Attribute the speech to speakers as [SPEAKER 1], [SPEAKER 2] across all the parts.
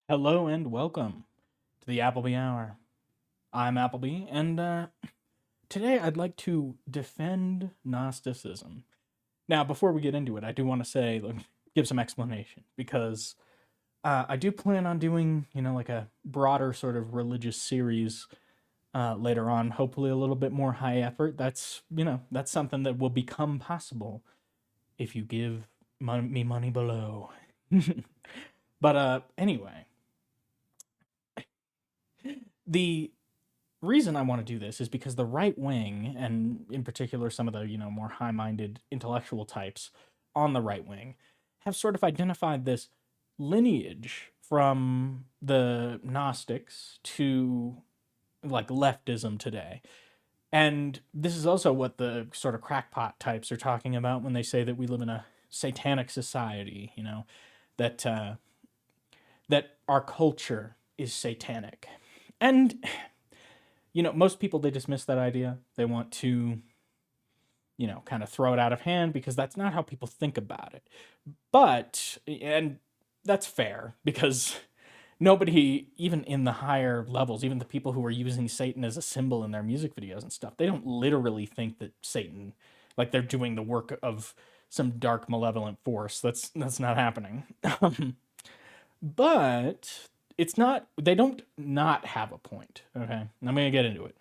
[SPEAKER 1] Hello and welcome to the Appleby Hour. I'm Appleby, and today I'd like to defend Gnosticism. Now, before we get into it, I do want to say, give some explanation because I do plan on doing, like a broader sort of religious series later on. Hopefully, a little bit more high effort. That's something that will become possible if you give me money below. But anyway, the reason I want to do this is because the right wing, and in particular some of the more high-minded intellectual types on the right wing, have sort of identified this lineage from the Gnostics to like leftism today. And this is also what the sort of crackpot types are talking about when they say that we live in a satanic society, that that our culture is satanic. And most people, they dismiss that idea. They want to, kind of throw it out of hand because that's not how people think about it. And that's fair because nobody, even in the higher levels, even the people who are using Satan as a symbol in their music videos and stuff, they don't literally think that Satan, like they're doing the work of some dark malevolent force. That's not happening. But it's not, they don't not have a point. Okay. I'm going to get into it.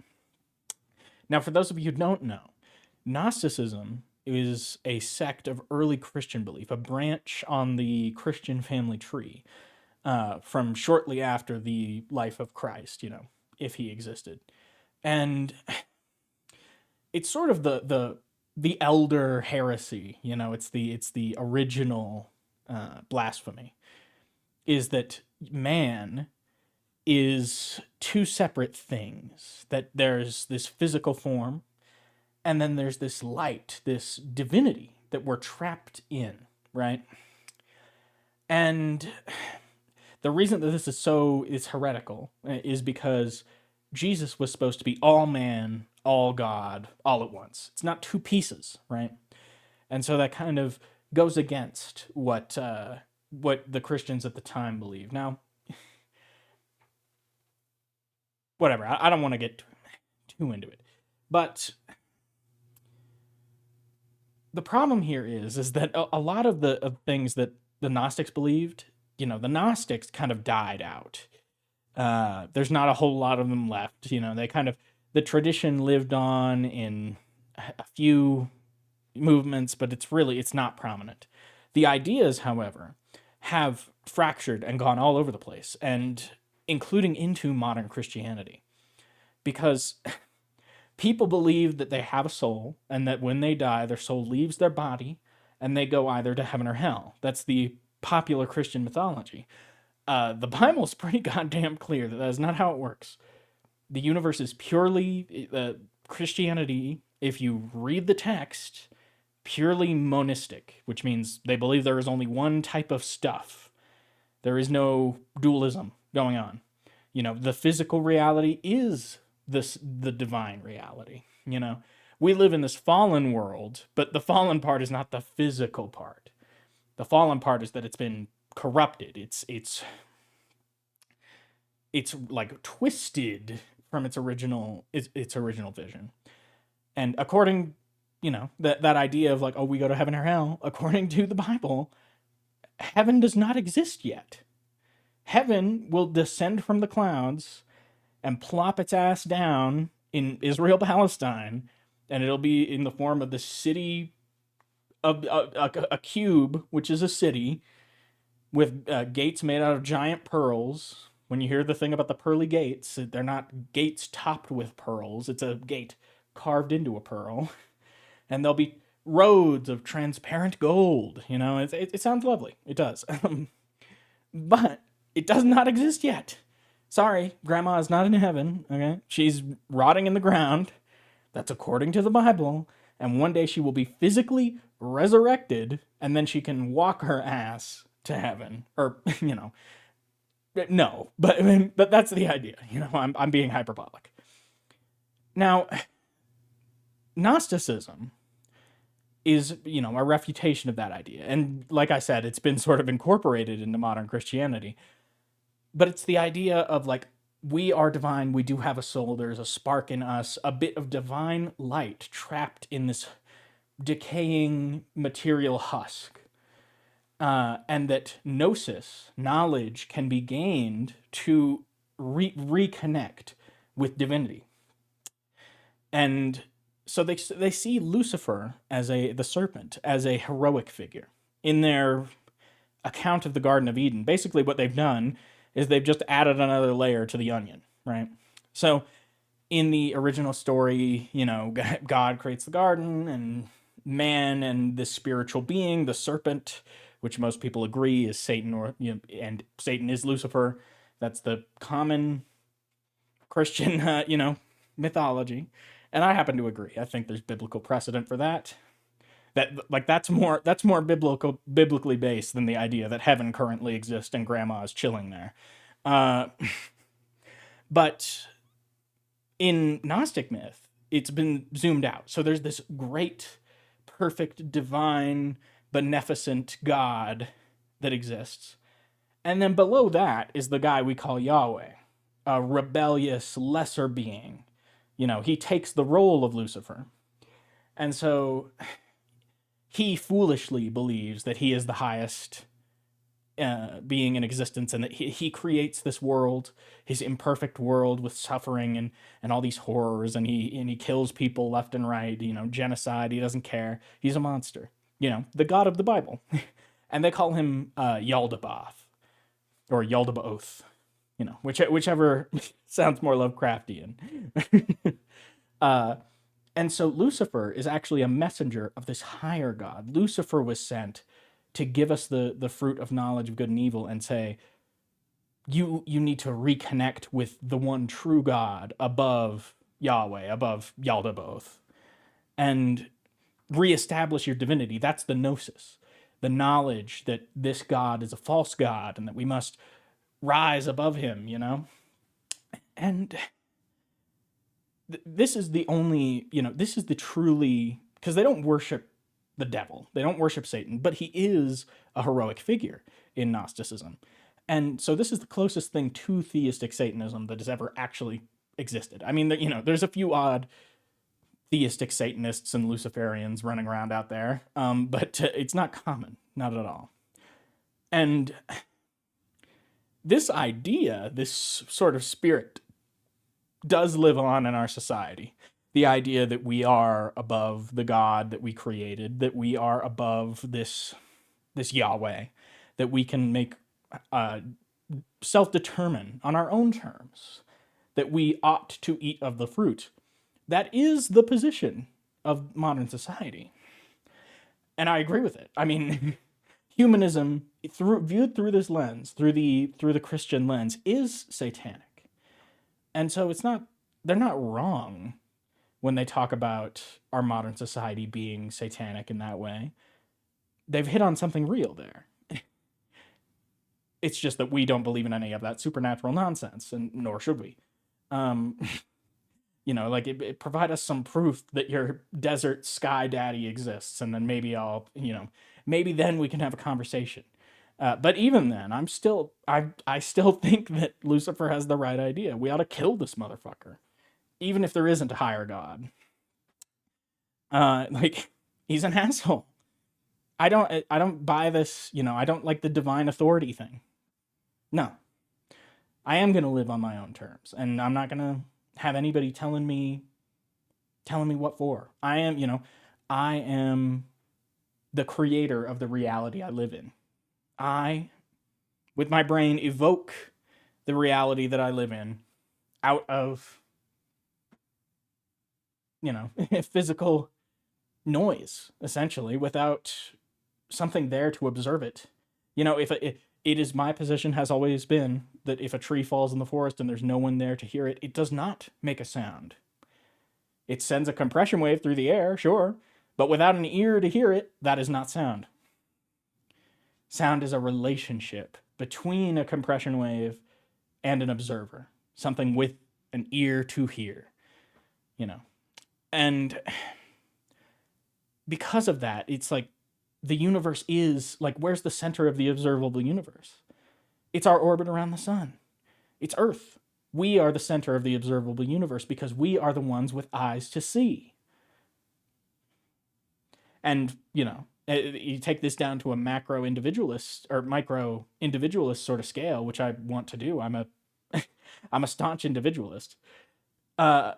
[SPEAKER 1] Now, for those of you who don't know, Gnosticism is a sect of early Christian belief, a branch on the Christian family tree from shortly after the life of Christ, if he existed. And it's sort of the elder heresy, it's the original blasphemy, is that man is two separate things, that there's this physical form and then there's this light, this divinity that we're trapped in, right? And the reason that this is heretical is because Jesus was supposed to be all man, all God, all at once. It's not two pieces, right? And so that kind of goes against what the Christians at the time believed. Now, whatever. I don't want to get too into it, but the problem here is that a lot of the of things that the Gnostics believed, the Gnostics kind of died out. There's not a whole lot of them left. They kind of, the tradition lived on in a few movements, but it's not prominent. The ideas, however, have fractured and gone all over the place, and including into modern Christianity, because people believe that they have a soul and that when they die, their soul leaves their body and they go either to heaven or hell. That's the popular Christian mythology. The Bible's pretty goddamn clear that is not how it works. The universe is purely Christianity, if you read the text, purely monistic, which means they believe there is only one type of stuff. There is no dualism going on. The physical reality is the divine reality. We live in this fallen world, but the fallen part is not the physical part. The fallen part is that it's been corrupted. It's like twisted from its original vision. And according, that idea of like, oh, we go to heaven or hell, according to the Bible, heaven does not exist yet. Heaven will descend from the clouds and plop its ass down in Israel, Palestine, and it'll be in the form of the city of a cube, which is a city with gates made out of giant pearls. When you hear the thing about the pearly gates, they're not gates topped with pearls. It's a gate carved into a pearl, and there'll be roads of transparent gold. It sounds lovely. It does, but it does not exist yet. Sorry, grandma is not in heaven, okay? She's rotting in the ground. That's according to the Bible. And one day she will be physically resurrected, and then she can walk her ass to heaven. Or, no. But that's the idea. I'm being hyperbolic. Now, Gnosticism is, a refutation of that idea. And like I said, it's been sort of incorporated into modern Christianity. but it's the idea of like, we are divine, we do have a soul, there's a spark in us, a bit of divine light trapped in this decaying material husk. And that gnosis, knowledge, can be gained to reconnect with divinity. And so they see Lucifer as the serpent, as a heroic figure. In their account of the Garden of Eden, basically what they've done is they've just added another layer to the onion, right? So in the original story, God creates the garden, and man and this spiritual being, the serpent, which most people agree is Satan, and Satan is Lucifer. That's the common Christian, mythology, and I happen to agree. I think there's biblical precedent for that. That's more biblically based than the idea that heaven currently exists and grandma is chilling there. Uh, but in Gnostic myth, it's been zoomed out. So there's this great, perfect, divine, beneficent God that exists. And then below that is the guy we call Yahweh, a rebellious, lesser being. He takes the role of Lucifer. And so he foolishly believes that he is the highest being in existence, and that he creates this world, his imperfect world with suffering and all these horrors, and he kills people left and right, genocide. He doesn't care. He's a monster, the God of the Bible. And they call him Yaldabaoth or Yaldabaoth, whichever sounds more Lovecraftian. And so Lucifer is actually a messenger of this higher God. Lucifer was sent to give us the fruit of knowledge of good and evil and say, you need to reconnect with the one true God above Yahweh, above Yaldabaoth, and reestablish your divinity. That's the gnosis, the knowledge that this God is a false God and that we must rise above him, And this is the only, this is the truly, because they don't worship the devil, they don't worship Satan, but he is a heroic figure in Gnosticism. And so this is the closest thing to theistic Satanism that has ever actually existed. I mean, there's a few odd theistic Satanists and Luciferians running around out there, but it's not common, not at all. And this idea, this sort of spirit, does live on in our society. The idea that we are above the God that we created, that we are above this Yahweh, that we can make self-determine on our own terms, that we ought to eat of the fruit. That is the position of modern society. And I agree with it. I mean, humanism, viewed through this lens, through the Christian lens, is satanic. And so they're not wrong when they talk about our modern society being satanic in that way. They've hit on something real there. It's just that we don't believe in any of that supernatural nonsense, and nor should we. It provide us some proof that your desert sky daddy exists, and then maybe maybe then we can have a conversation. But even then, I still think that Lucifer has the right idea. We ought to kill this motherfucker, even if there isn't a higher God. He's an asshole. I don't buy this. I don't like the divine authority thing. No, I am gonna live on my own terms, and I'm not gonna have anybody telling me what for. I am the creator of the reality I live in. I, with my brain, evoke the reality that I live in out of, physical noise, essentially, without something there to observe it. If it is, my position has always been that if a tree falls in the forest and there's no one there to hear it, it does not make a sound. It sends a compression wave through the air, sure, but without an ear to hear it, that is not sound. Sound is a relationship between a compression wave and an observer, something with an ear to hear, And because of that, it's like the universe is, like, where's the center of the observable universe? It's our orbit around the sun. It's Earth. We are the center of the observable universe because we are the ones with eyes to see. And, you take this down to a macro individualist or micro individualist sort of scale, which I want to do. I'm a I'm a staunch individualist. Uh,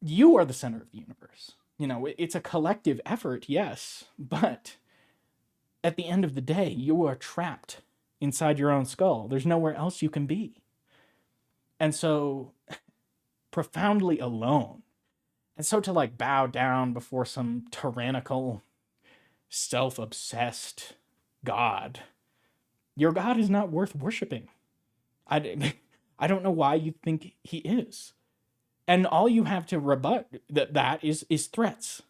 [SPEAKER 1] you are the center of the universe. It's a collective effort, yes, but at the end of the day, you are trapped inside your own skull. There's nowhere else you can be. And so, profoundly alone. And so to like bow down before some tyrannical, self-obsessed God, your God is not worth worshiping. I don't know why you think he is. And all you have to rebut that is threats.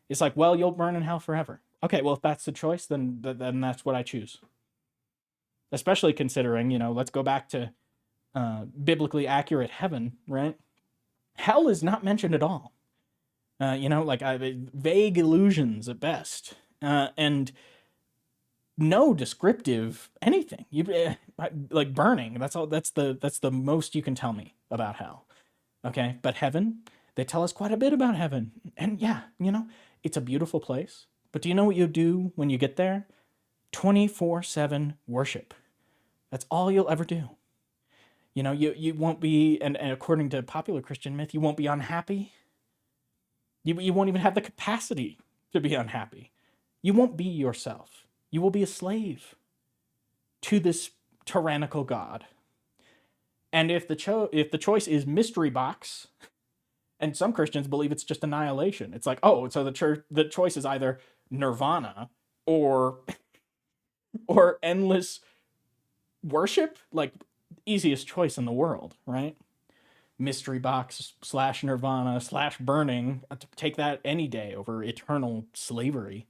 [SPEAKER 1] It's like, well, you'll burn in hell forever. Okay, well, if that's the choice, then that's what I choose. Especially considering, let's go back to biblically accurate heaven, right? Hell is not mentioned at all. Vague illusions at best, and no descriptive anything. Like burning. That's all. That's the most you can tell me about hell. Okay, but heaven, they tell us quite a bit about heaven, and yeah, it's a beautiful place. But do you know what you do when you get there? 24/7 worship. That's all you'll ever do. You won't be, and according to popular Christian myth, you won't be unhappy. You won't even have the capacity to be unhappy. You won't be yourself. You will be a slave to this tyrannical God. And if the choice is mystery box, and some Christians believe it's just annihilation. It's like, oh, so the choice is either nirvana or endless worship, like easiest choice in the world, right? Mystery box / nirvana / burning. Take that any day over eternal slavery.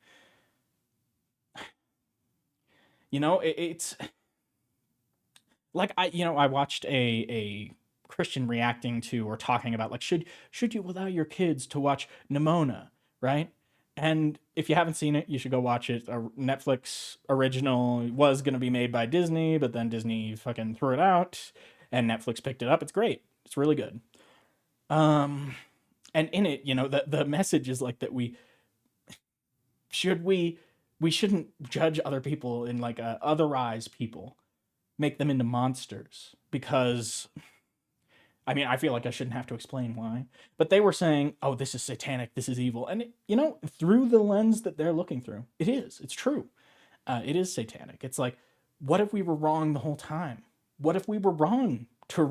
[SPEAKER 1] It's like I watched a Christian reacting to or talking about like should you allow your kids to watch Nimona, right? And if you haven't seen it, you should go watch it. A Netflix original. It was going to be made by Disney, but then Disney fucking threw it out, and Netflix picked it up. It's great. It's really good. And in it, the message is like that we shouldn't judge other people and like otherize people, make them into monsters because I feel like I shouldn't have to explain why, but they were saying, oh, this is satanic, this is evil. And, through the lens that they're looking through, it's true. It is satanic. It's like, what if we were wrong the whole time? What if we were wrong to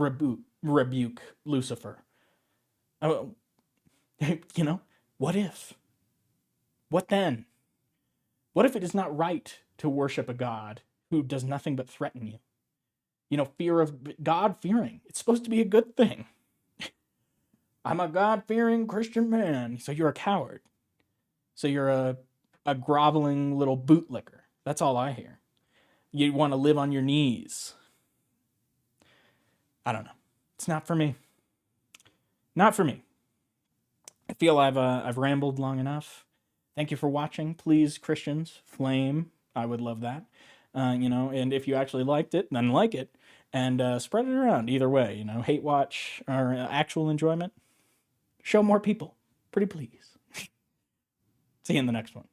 [SPEAKER 1] rebuke Lucifer? What if? What then? What if it is not right to worship a God who does nothing but threaten you? Fear of God-fearing. It's supposed to be a good thing. I'm a God-fearing Christian man. So you're a coward. So you're a groveling little bootlicker. That's all I hear. You want to live on your knees. I don't know. It's not for me. Not for me. I feel I've rambled long enough. Thank you for watching. Please, Christians, flame. I would love that. And if you actually liked it, then like it and spread it around either way, hate watch or actual enjoyment. Show more people. Pretty please. See you in the next one.